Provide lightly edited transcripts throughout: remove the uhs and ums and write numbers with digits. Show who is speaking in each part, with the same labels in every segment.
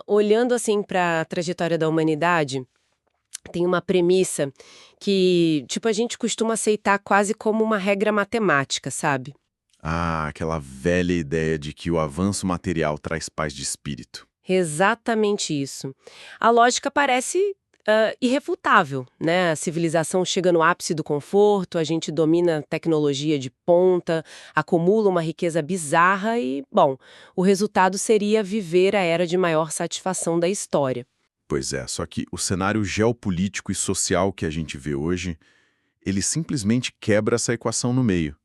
Speaker 1: Olhando assim para a trajetória da humanidade, tem uma premissa que, tipo, a gente costuma aceitar quase como uma regra matemática, sabe?
Speaker 2: Ah, aquela velha ideia de que o avanço material traz paz de espírito.
Speaker 1: Exatamente isso. A lógica parece irrefutável, né? A civilização chega no ápice do conforto, a gente domina tecnologia de ponta, acumula uma riqueza bizarra e, bom, o resultado seria viver a era de maior satisfação da história.
Speaker 2: Pois é, só que o cenário geopolítico e social que a gente vê hoje, ele simplesmente quebra essa equação no meio.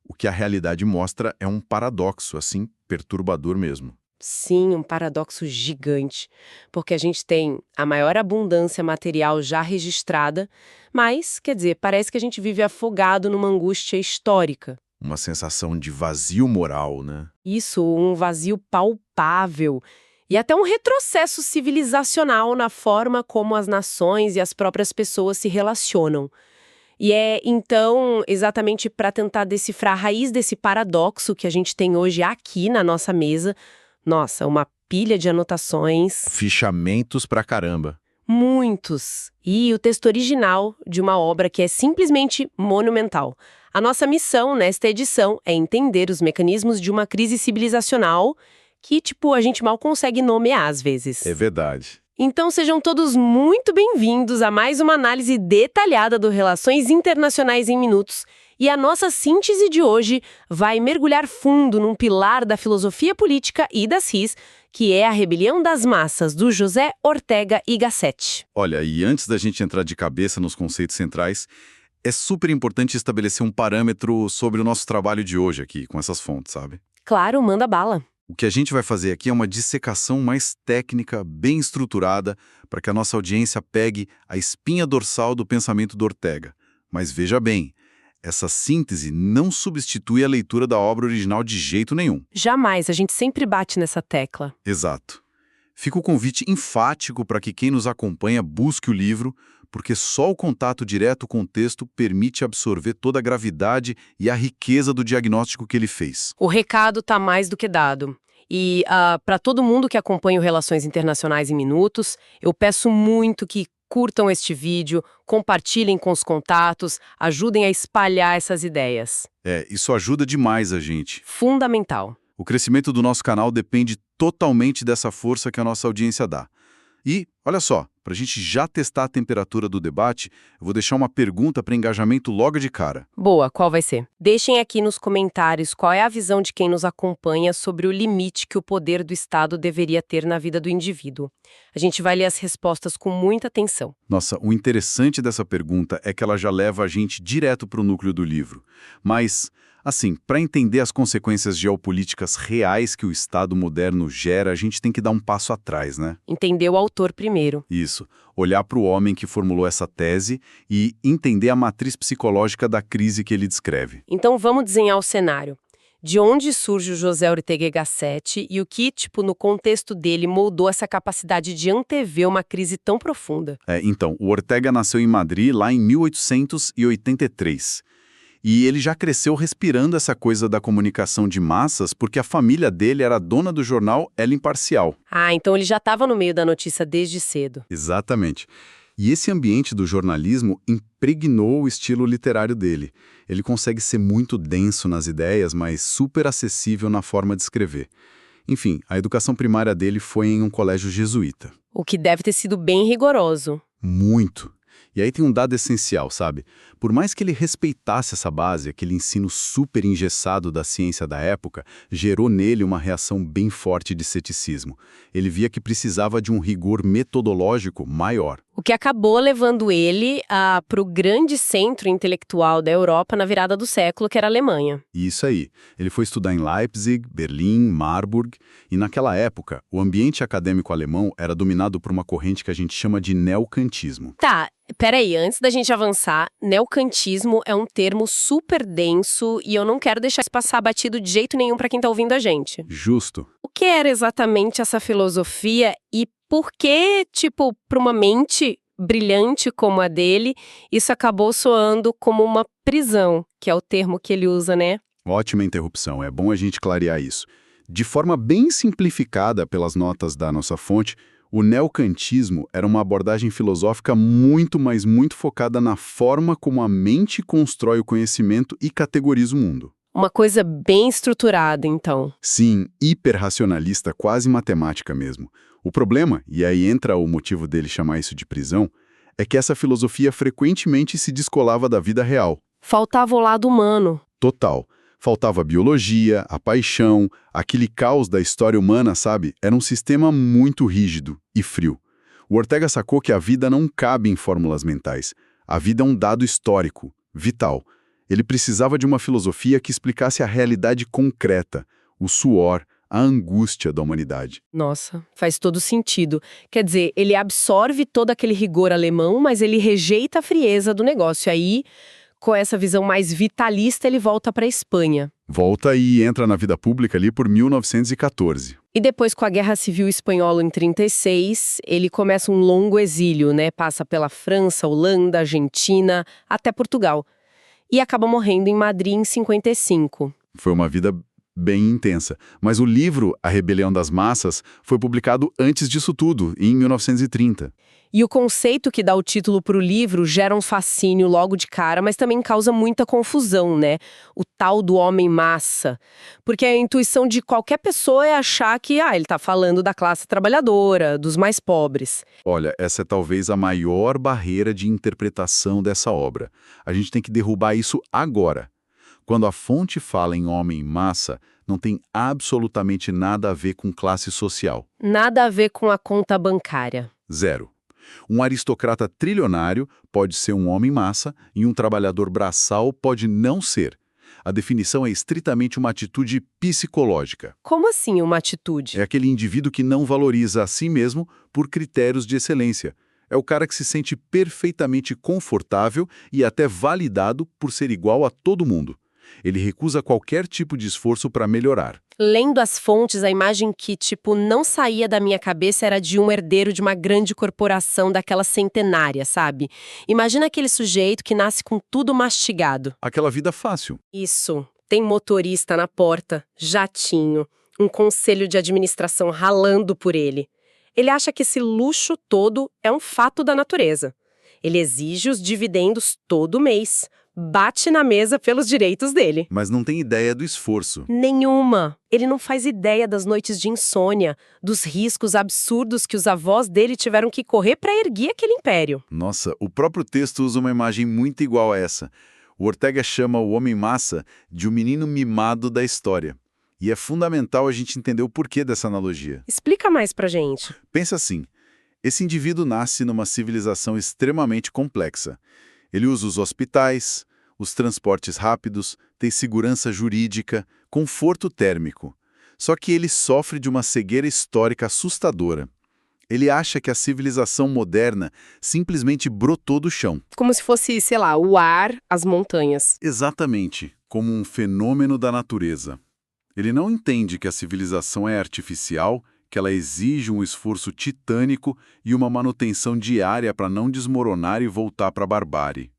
Speaker 2: O que a realidade mostra é um paradoxo, assim, perturbador mesmo.
Speaker 1: Sim, um paradoxo gigante, porque a gente tem a maior abundância material já registrada, mas, quer dizer, parece que a gente vive afogado numa angústia histórica.
Speaker 2: Uma sensação de vazio moral, né?
Speaker 1: Isso, um vazio palpável e até um retrocesso civilizacional na forma como as nações e as próprias pessoas se relacionam. E é, então, exatamente para tentar decifrar a raiz desse paradoxo que a gente tem hoje aqui na nossa mesa. Nossa, uma pilha de anotações,
Speaker 2: Fichamentos pra caramba.
Speaker 1: muitos. E o texto original de uma obra que é simplesmente monumental. A nossa missão nesta edição é entender os mecanismos de uma crise civilizacional que, tipo, a gente mal consegue nomear às vezes.
Speaker 2: É verdade.
Speaker 1: Então sejam todos muito bem-vindos a mais uma análise detalhada do Relações Internacionais em Minutos. E a nossa síntese de hoje vai mergulhar fundo num pilar da filosofia política e das RIS, que é a Rebelião das Massas, do José Ortega y Gasset.
Speaker 2: Olha, e antes da gente entrar de cabeça nos conceitos centrais, é super importante estabelecer um parâmetro sobre o nosso trabalho de hoje aqui, com essas fontes, sabe?
Speaker 1: Claro, manda bala.
Speaker 2: O que a gente vai fazer aqui é uma dissecação mais técnica, bem estruturada, para que a nossa audiência pegue a espinha dorsal do pensamento do Ortega. Mas veja bem, essa síntese não substitui a leitura da obra original de jeito nenhum.
Speaker 1: Jamais, a gente sempre bate nessa tecla.
Speaker 2: Exato. Fica o convite enfático para que quem nos acompanha busque o livro, porque só o contato direto com o texto permite absorver toda a gravidade e a riqueza do diagnóstico que ele fez.
Speaker 1: O recado tá mais do que dado. E para todo mundo que acompanha o Relações Internacionais em Minutos, eu peço muito que curtam este vídeo, compartilhem com os contatos, ajudem a espalhar essas ideias.
Speaker 2: Isso ajuda demais a gente.
Speaker 1: Fundamental.
Speaker 2: O crescimento do nosso canal depende totalmente dessa força que a nossa audiência dá. E, olha só, para a gente já testar a temperatura do debate, eu vou deixar uma pergunta para engajamento logo de cara.
Speaker 1: Boa, qual vai ser? Deixem aqui nos comentários qual é a visão de quem nos acompanha sobre o limite que o poder do Estado deveria ter na vida do indivíduo. A gente vai ler as respostas com muita atenção.
Speaker 2: Nossa, o interessante dessa pergunta é que ela já leva a gente direto para o núcleo do livro. Mas, assim, para entender as consequências geopolíticas reais que o Estado moderno gera, a gente tem que dar um passo atrás, né?
Speaker 1: Entender o autor primeiro.
Speaker 2: Isso. Olhar para o homem que formulou essa tese e entender a matriz psicológica da crise que ele descreve.
Speaker 1: Então vamos desenhar o cenário. De onde surge o José Ortega y Gasset e o que, tipo, no contexto dele, moldou essa capacidade de antever uma crise tão profunda?
Speaker 2: Então, o Ortega nasceu em Madrid lá em 1883. E ele já cresceu respirando essa coisa da comunicação de massas porque a família dele era dona do jornal El Imparcial.
Speaker 1: Ah, então ele já estava no meio da notícia desde cedo.
Speaker 2: Exatamente. E esse ambiente do jornalismo impregnou o estilo literário dele. Ele consegue ser muito denso nas ideias, mas super acessível na forma de escrever. Enfim, a educação primária dele foi em um colégio jesuíta.
Speaker 1: O que deve ter sido bem rigoroso.
Speaker 2: Muito. E aí tem um dado essencial, sabe? Por mais que ele respeitasse essa base, aquele ensino super engessado da ciência da época, gerou nele uma reação bem forte de ceticismo. Ele via que precisava de um rigor metodológico maior.
Speaker 1: O que acabou levando ele para o grande centro intelectual da Europa na virada do século, que era a Alemanha.
Speaker 2: Isso aí. Ele foi estudar em Leipzig, Berlim, Marburg, e naquela época, o ambiente acadêmico alemão era dominado por uma corrente que a gente chama de neocantismo.
Speaker 1: Tá, peraí, antes da gente avançar, neocantismo é um termo super denso e eu não quero deixar isso passar batido de jeito nenhum para quem tá ouvindo a gente.
Speaker 2: Justo.
Speaker 1: O que era exatamente essa filosofia e por que, tipo, para uma mente brilhante como a dele, isso acabou soando como uma prisão, que é o termo que ele usa, né?
Speaker 2: Ótima interrupção, é bom a gente clarear isso. De forma bem simplificada pelas notas da nossa fonte, o neocantismo era uma abordagem filosófica muito, mas muito focada na forma como a mente constrói o conhecimento e categoriza o mundo.
Speaker 1: Uma coisa bem estruturada, então.
Speaker 2: Sim, hiperracionalista, quase matemática mesmo. O problema, e aí entra o motivo dele chamar isso de prisão, é que essa filosofia frequentemente se descolava da vida real.
Speaker 1: Faltava o lado humano.
Speaker 2: Total. Faltava a biologia, a paixão, aquele caos da história humana, sabe? Era um sistema muito rígido e frio. O Ortega sacou que a vida não cabe em fórmulas mentais. A vida é um dado histórico, vital. Ele precisava de uma filosofia que explicasse a realidade concreta, o suor, a angústia da humanidade.
Speaker 1: Nossa, faz todo sentido. Quer dizer, ele absorve todo aquele rigor alemão, mas ele rejeita a frieza do negócio. Aí, com essa visão mais vitalista, ele volta para a Espanha.
Speaker 2: Volta e entra na vida pública ali por 1914.
Speaker 1: E depois, com a Guerra Civil Espanhola em 36, ele começa um longo exílio, né? Passa pela França, Holanda, Argentina, até Portugal. E acaba morrendo em Madrid em 55.
Speaker 2: Foi uma vida bem intensa. Mas o livro A Rebelião das Massas foi publicado antes disso tudo, em 1930.
Speaker 1: E o conceito que dá o título para o livro gera um fascínio logo de cara, mas também causa muita confusão, né? O tal do homem-massa. Porque a intuição de qualquer pessoa é achar que, ele está falando da classe trabalhadora, dos mais pobres.
Speaker 2: Olha, essa é talvez a maior barreira de interpretação dessa obra. A gente tem que derrubar isso agora. Quando a fonte fala em homem-massa, não tem absolutamente nada a ver com classe social.
Speaker 1: Nada a ver com a conta bancária.
Speaker 2: Zero. Um aristocrata trilionário pode ser um homem-massa e um trabalhador braçal pode não ser. A definição é estritamente uma atitude psicológica.
Speaker 1: Como assim uma atitude?
Speaker 2: É aquele indivíduo que não valoriza a si mesmo por critérios de excelência. É o cara que se sente perfeitamente confortável e até validado por ser igual a todo mundo. Ele recusa qualquer tipo de esforço para melhorar.
Speaker 1: Lendo as fontes, a imagem que, não saía da minha cabeça era de um herdeiro de uma grande corporação daquela centenária, sabe? Imagina aquele sujeito que nasce com tudo mastigado.
Speaker 2: Aquela vida fácil.
Speaker 1: Isso. Tem motorista na porta, jatinho, um conselho de administração ralando por ele. Ele acha que esse luxo todo é um fato da natureza. Ele exige os dividendos todo mês. Bate na mesa pelos direitos dele.
Speaker 2: Mas não tem ideia do esforço.
Speaker 1: Nenhuma. Ele não faz ideia das noites de insônia, dos riscos absurdos que os avós dele tiveram que correr para erguer aquele império.
Speaker 2: Nossa, o próprio texto usa uma imagem muito igual a essa. O Ortega chama o homem-massa de um menino mimado da história. E é fundamental a gente entender o porquê dessa analogia.
Speaker 1: Explica mais pra gente.
Speaker 2: Pensa assim, esse indivíduo nasce numa civilização extremamente complexa. Ele usa os hospitais, os transportes rápidos, tem segurança jurídica, conforto térmico. Só que ele sofre de uma cegueira histórica assustadora. Ele acha que a civilização moderna simplesmente brotou do chão.
Speaker 1: Como se fosse, o ar, as montanhas.
Speaker 2: Exatamente, como um fenômeno da natureza. Ele não entende que a civilização é artificial, que ela exige um esforço titânico e uma manutenção diária para não desmoronar e voltar para a barbárie.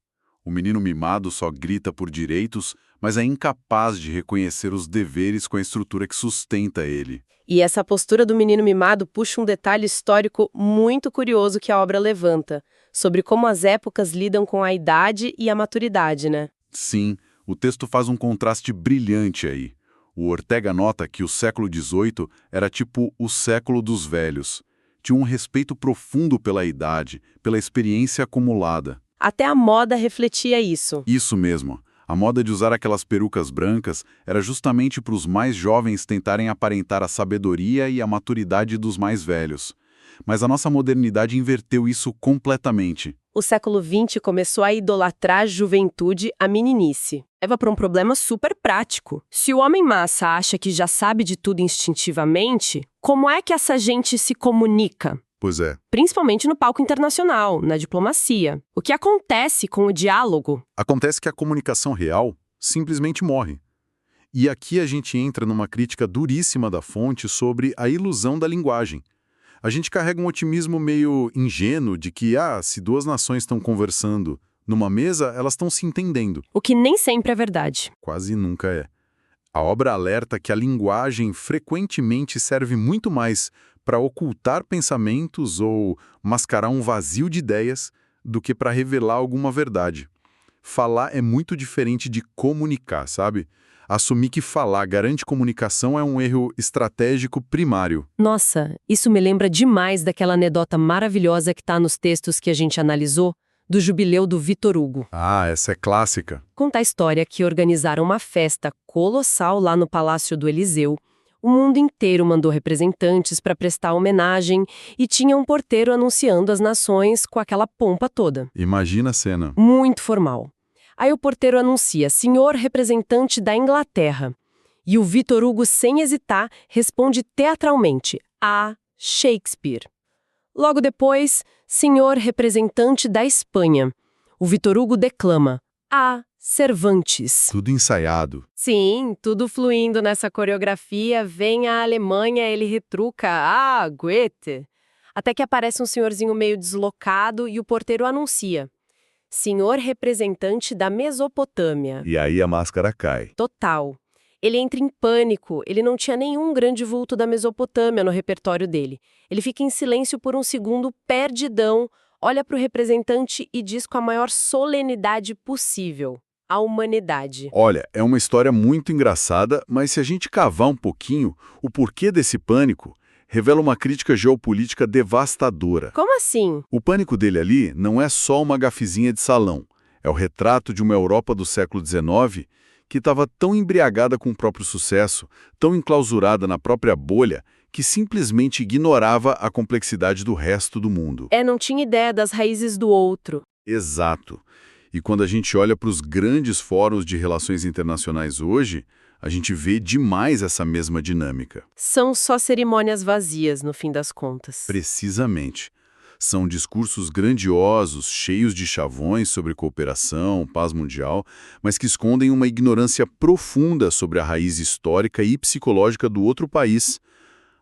Speaker 2: O menino mimado só grita por direitos, mas é incapaz de reconhecer os deveres com a estrutura que sustenta ele.
Speaker 1: E essa postura do menino mimado puxa um detalhe histórico muito curioso que a obra levanta, sobre como as épocas lidam com a idade e a maturidade, né?
Speaker 2: Sim, o texto faz um contraste brilhante aí. O Ortega nota que o século XVIII era tipo o século dos velhos. Tinha um respeito profundo pela idade, pela experiência acumulada.
Speaker 1: Até a moda refletia isso.
Speaker 2: Isso mesmo. A moda de usar aquelas perucas brancas era justamente para os mais jovens tentarem aparentar a sabedoria e a maturidade dos mais velhos. Mas a nossa modernidade inverteu isso completamente.
Speaker 1: O século XX começou a idolatrar a juventude, a meninice. Leva para um problema super prático. Se o homem-massa acha que já sabe de tudo instintivamente, como é que essa gente se comunica?
Speaker 2: Pois é.
Speaker 1: Principalmente no palco internacional, na diplomacia. O que acontece com o diálogo?
Speaker 2: Acontece que a comunicação real simplesmente morre. E aqui a gente entra numa crítica duríssima da fonte sobre a ilusão da linguagem. A gente carrega um otimismo meio ingênuo de que, se duas nações estão conversando numa mesa, elas estão se entendendo.
Speaker 1: O que nem sempre é verdade.
Speaker 2: Quase nunca é. A obra alerta que a linguagem frequentemente serve muito mais para ocultar pensamentos ou mascarar um vazio de ideias do que para revelar alguma verdade. Falar é muito diferente de comunicar, sabe? Assumir que falar garante comunicação é um erro estratégico primário.
Speaker 1: Nossa, isso me lembra demais daquela anedota maravilhosa que está nos textos que a gente analisou, do jubileu do Victor Hugo.
Speaker 2: Ah, essa é clássica.
Speaker 1: Conta a história que organizaram uma festa colossal lá no Palácio do Eliseu. O mundo inteiro mandou representantes para prestar homenagem e tinha um porteiro anunciando as nações com aquela pompa toda.
Speaker 2: Imagina a cena.
Speaker 1: Muito formal. Aí o porteiro anuncia, senhor representante da Inglaterra. E o Victor Hugo, sem hesitar, responde teatralmente, Shakespeare. Logo depois, senhor representante da Espanha. O Victor Hugo declama, Cervantes.
Speaker 2: Tudo ensaiado.
Speaker 1: Sim, tudo fluindo nessa coreografia. Vem a Alemanha, ele retruca, Goethe. Até que aparece um senhorzinho meio deslocado e o porteiro anuncia, senhor representante da Mesopotâmia.
Speaker 2: E aí a máscara cai.
Speaker 1: Total. Ele entra em pânico, ele não tinha nenhum grande vulto da Mesopotâmia no repertório dele. Ele fica em silêncio por um segundo, perdidão, olha para o representante e diz com a maior solenidade possível, a humanidade.
Speaker 2: Olha, é uma história muito engraçada, mas se a gente cavar um pouquinho, o porquê desse pânico revela uma crítica geopolítica devastadora.
Speaker 1: Como assim?
Speaker 2: O pânico dele ali não é só uma gafezinha de salão. É o retrato de uma Europa do século XIX que estava tão embriagada com o próprio sucesso, tão enclausurada na própria bolha, que simplesmente ignorava a complexidade do resto do mundo.
Speaker 1: Não tinha ideia das raízes do outro.
Speaker 2: Exato. E quando a gente olha para os grandes fóruns de relações internacionais hoje, a gente vê demais essa mesma dinâmica.
Speaker 1: São só cerimônias vazias, no fim das contas.
Speaker 2: Precisamente. São discursos grandiosos, cheios de chavões sobre cooperação, paz mundial, mas que escondem uma ignorância profunda sobre a raiz histórica e psicológica do outro país.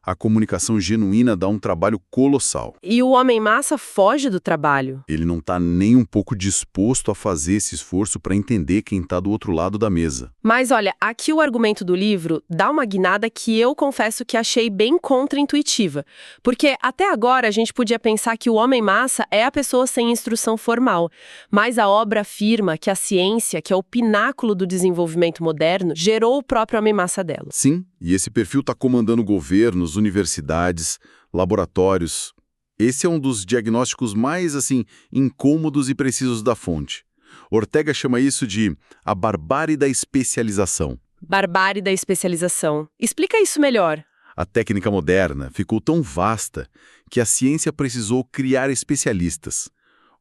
Speaker 2: A comunicação genuína dá um trabalho colossal.
Speaker 1: E o homem-massa foge do trabalho.
Speaker 2: Ele não está nem um pouco disposto a fazer esse esforço para entender quem está do outro lado da mesa.
Speaker 1: Mas olha, aqui o argumento do livro dá uma guinada que eu confesso que achei bem contra-intuitiva. Porque até agora a gente podia pensar que o homem-massa é a pessoa sem instrução formal. Mas a obra afirma que a ciência, que é o pináculo do desenvolvimento moderno, gerou o próprio homem-massa dela.
Speaker 2: Sim, e esse perfil está comandando governos, universidades, laboratórios. Esse é um dos diagnósticos mais, incômodos e precisos da fonte. Ortega chama isso de a barbárie da especialização.
Speaker 1: Barbárie da especialização. Explica isso melhor.
Speaker 2: A técnica moderna ficou tão vasta que a ciência precisou criar especialistas.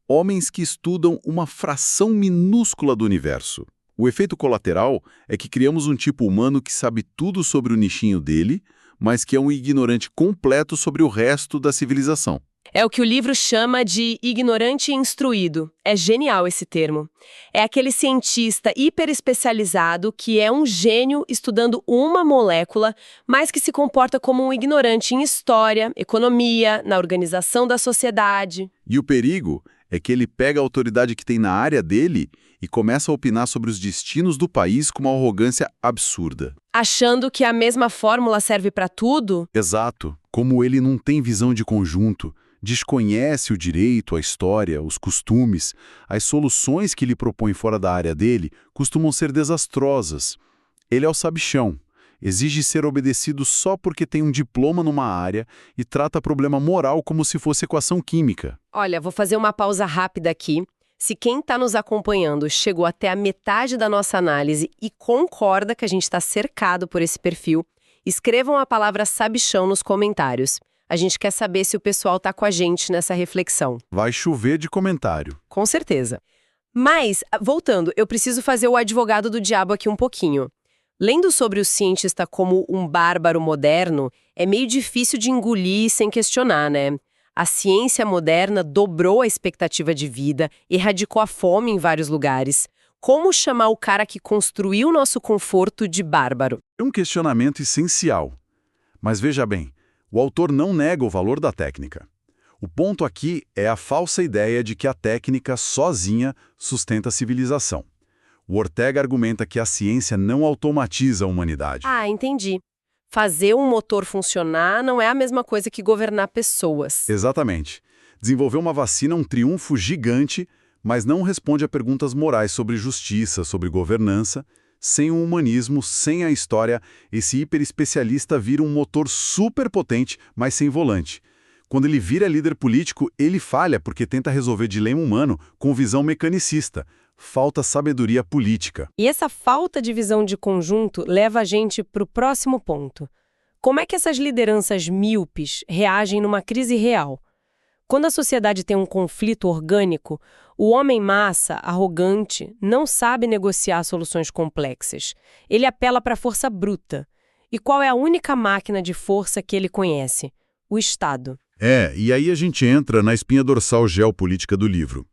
Speaker 2: Homens que estudam uma fração minúscula do universo. O efeito colateral é que criamos um tipo humano que sabe tudo sobre o nichinho dele, mas que é um ignorante completo sobre o resto da civilização.
Speaker 1: É o que o livro chama de ignorante instruído. É genial esse termo. É aquele cientista hiperespecializado que é um gênio estudando uma molécula, mas que se comporta como um ignorante em história, economia, na organização da sociedade.
Speaker 2: E o perigo é que ele pega a autoridade que tem na área dele e começa a opinar sobre os destinos do país com uma arrogância absurda.
Speaker 1: Achando que a mesma fórmula serve para tudo?
Speaker 2: Exato. Como ele não tem visão de conjunto, desconhece o direito, a história, os costumes, as soluções que ele propõe fora da área dele costumam ser desastrosas. Ele é o sabichão. Exige ser obedecido só porque tem um diploma numa área e trata problema moral como se fosse equação química.
Speaker 1: Olha, vou fazer uma pausa rápida aqui. Se quem está nos acompanhando chegou até a metade da nossa análise e concorda que a gente está cercado por esse perfil, escrevam a palavra sabichão nos comentários. A gente quer saber se o pessoal está com a gente nessa reflexão.
Speaker 2: Vai chover de comentário.
Speaker 1: Com certeza. Mas, voltando, eu preciso fazer o advogado do diabo aqui um pouquinho. Lendo sobre o cientista como um bárbaro moderno, é meio difícil de engolir sem questionar, né? A ciência moderna dobrou a expectativa de vida, erradicou a fome em vários lugares. Como chamar o cara que construiu nosso conforto de bárbaro?
Speaker 2: É um questionamento essencial. Mas veja bem, o autor não nega o valor da técnica. O ponto aqui é a falsa ideia de que a técnica sozinha sustenta a civilização. O Ortega argumenta que a ciência não automatiza a humanidade.
Speaker 1: Ah, entendi. Fazer um motor funcionar não é a mesma coisa que governar pessoas.
Speaker 2: Exatamente. Desenvolver uma vacina é um triunfo gigante, mas não responde a perguntas morais sobre justiça, sobre governança. Sem o humanismo, sem a história, esse hiperespecialista vira um motor superpotente, mas sem volante. Quando ele vira líder político, ele falha porque tenta resolver dilema humano com visão mecanicista. Falta sabedoria política.
Speaker 1: E essa falta de visão de conjunto leva a gente para o próximo ponto. Como é que essas lideranças míopes reagem numa crise real? Quando a sociedade tem um conflito orgânico, o homem-massa, arrogante, não sabe negociar soluções complexas. Ele apela para a força bruta. E qual é a única máquina de força que ele conhece? O Estado.
Speaker 2: E aí a gente entra na espinha dorsal geopolítica do livro.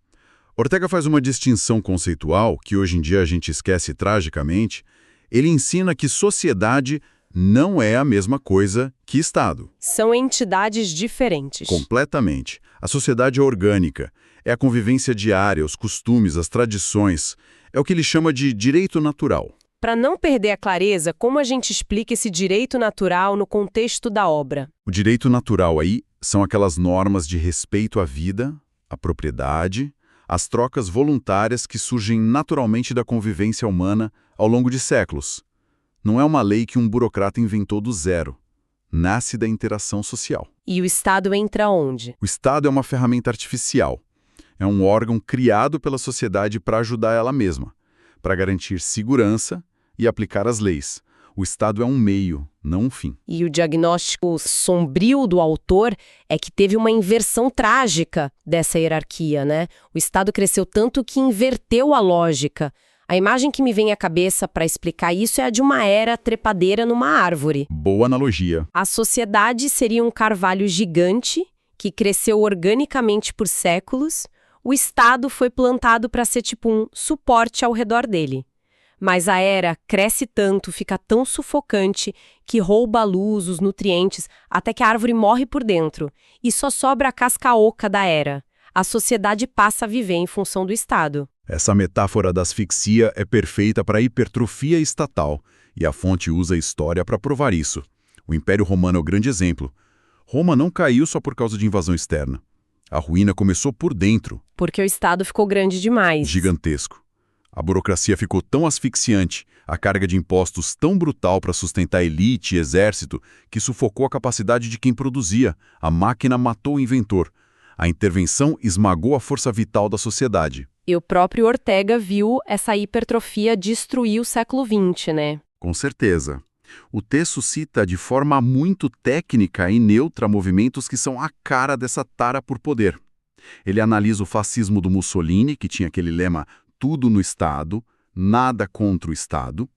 Speaker 2: Ortega faz uma distinção conceitual que hoje em dia a gente esquece tragicamente. Ele ensina que sociedade não é a mesma coisa que Estado.
Speaker 1: São entidades diferentes.
Speaker 2: Completamente. A sociedade é orgânica, é a convivência diária, os costumes, as tradições. É o que ele chama de direito natural.
Speaker 1: Para não perder a clareza, como a gente explica esse direito natural no contexto da obra?
Speaker 2: O direito natural aí são aquelas normas de respeito à vida, à propriedade, as trocas voluntárias que surgem naturalmente da convivência humana ao longo de séculos. Não é uma lei que um burocrata inventou do zero. Nasce da interação social.
Speaker 1: E o Estado entra onde?
Speaker 2: O Estado é uma ferramenta artificial. É um órgão criado pela sociedade para ajudar ela mesma, para garantir segurança e aplicar as leis. O Estado é um meio, não um fim.
Speaker 1: E o diagnóstico sombrio do autor é que teve uma inversão trágica dessa hierarquia, né? O Estado cresceu tanto que inverteu a lógica. A imagem que me vem à cabeça para explicar isso é a de uma era trepadeira numa árvore.
Speaker 2: Boa analogia.
Speaker 1: A sociedade seria um carvalho gigante que cresceu organicamente por séculos. O Estado foi plantado para ser tipo um suporte ao redor dele. Mas a era cresce tanto, fica tão sufocante, que rouba a luz, os nutrientes, até que a árvore morre por dentro. E só sobra a casca oca da era. A sociedade passa a viver em função do Estado.
Speaker 2: Essa metáfora da asfixia é perfeita para a hipertrofia estatal, e a fonte usa a história para provar isso. O Império Romano é o grande exemplo. Roma não caiu só por causa de invasão externa. A ruína começou por dentro.
Speaker 1: Porque o Estado ficou grande demais.
Speaker 2: Gigantesco. A burocracia ficou tão asfixiante, a carga de impostos tão brutal para sustentar elite e exército, que sufocou a capacidade de quem produzia. A máquina matou o inventor. A intervenção esmagou a força vital da sociedade.
Speaker 1: E o próprio Ortega viu essa hipertrofia destruir o século XX, né?
Speaker 2: Com certeza. O texto cita de forma muito técnica e neutra movimentos que são a cara dessa tara por poder. Ele analisa o fascismo do Mussolini, que tinha aquele lema tudo no Estado, nada contra o Estado,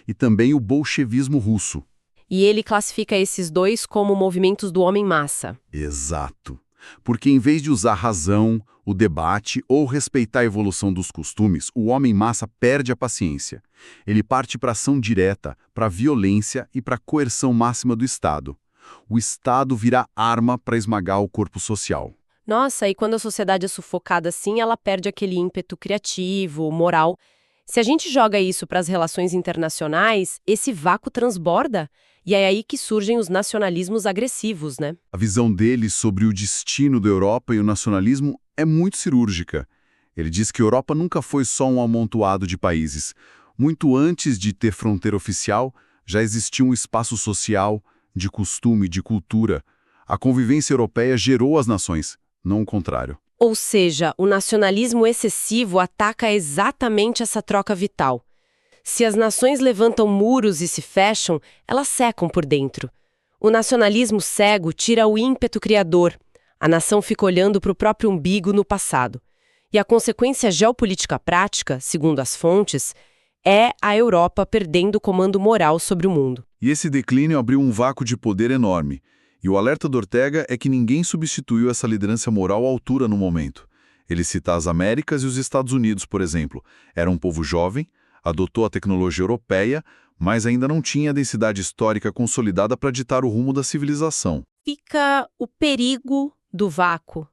Speaker 2: e também o bolchevismo russo.
Speaker 1: E ele classifica esses dois como movimentos do homem-massa.
Speaker 2: Exato. Porque em vez de usar a razão, o debate ou respeitar a evolução dos costumes, o homem-massa perde a paciência. Ele parte para a ação direta, para a violência e para a coerção máxima do Estado. O Estado vira arma para esmagar o corpo social.
Speaker 1: Nossa, e quando a sociedade é sufocada assim, ela perde aquele ímpeto criativo, moral. Se a gente joga isso para as relações internacionais, esse vácuo transborda. E é aí que surgem os nacionalismos agressivos, né?
Speaker 2: A visão dele sobre o destino da Europa e o nacionalismo é muito cirúrgica. Ele diz que a Europa nunca foi só um amontoado de países. Muito antes de ter fronteira oficial, já existia um espaço social, de costume, de cultura. A convivência europeia gerou as nações, não o contrário.
Speaker 1: Ou seja, o nacionalismo excessivo ataca exatamente essa troca vital. Se as nações levantam muros e se fecham, elas secam por dentro. O nacionalismo cego tira o ímpeto criador. A nação fica olhando para o próprio umbigo no passado. E a consequência geopolítica prática, segundo as fontes, é a Europa perdendo o comando moral sobre o mundo.
Speaker 2: E esse declínio abriu um vácuo de poder enorme. E o alerta do Ortega é que ninguém substituiu essa liderança moral à altura no momento. Ele cita as Américas e os Estados Unidos, por exemplo. Era um povo jovem, adotou a tecnologia europeia, mas ainda não tinha a densidade histórica consolidada para ditar o rumo da civilização.
Speaker 1: Fica o perigo do vácuo.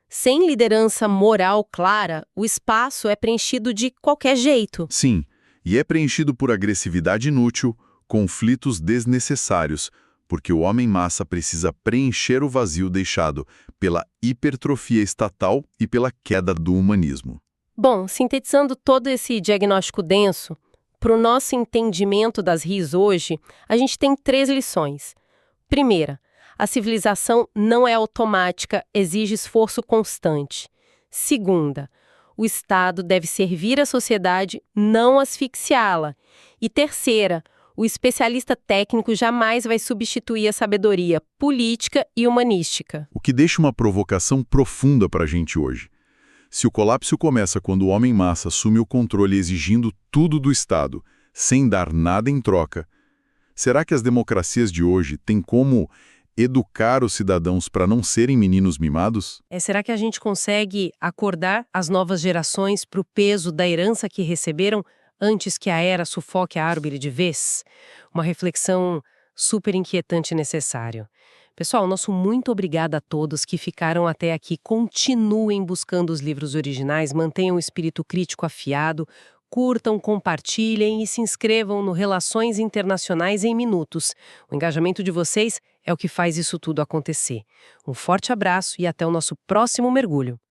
Speaker 1: Sem liderança moral clara, o espaço é preenchido de qualquer jeito.
Speaker 2: Sim,
Speaker 3: E é preenchido por agressividade inútil, conflitos desnecessários, porque o homem-massa precisa preencher o vazio deixado pela hipertrofia estatal e pela queda do humanismo.
Speaker 1: Bom, sintetizando todo esse diagnóstico denso, para o nosso entendimento das RIs hoje, a gente tem 3 lições. Primeira, a civilização não é automática, exige esforço constante. Segunda, o Estado deve servir a sociedade, não asfixiá-la. E terceira, o especialista técnico jamais vai substituir a sabedoria política e humanística.
Speaker 3: O que deixa uma provocação profunda para a gente hoje. Se o colapso começa quando o homem-massa assume o controle exigindo tudo do Estado, sem dar nada em troca, será que as democracias de hoje têm como educar os cidadãos para não serem meninos mimados?
Speaker 1: Será que a gente consegue acordar as novas gerações para o peso da herança que receberam antes que a era sufoque a árvore de vez? Uma reflexão super inquietante e necessária. Pessoal, nosso muito obrigado a todos que ficaram até aqui. Continuem buscando os livros originais, mantenham o espírito crítico afiado, curtam, compartilhem e se inscrevam no Relações Internacionais em Minutos. O engajamento de vocês é o que faz isso tudo acontecer. Um forte abraço e até o nosso próximo mergulho.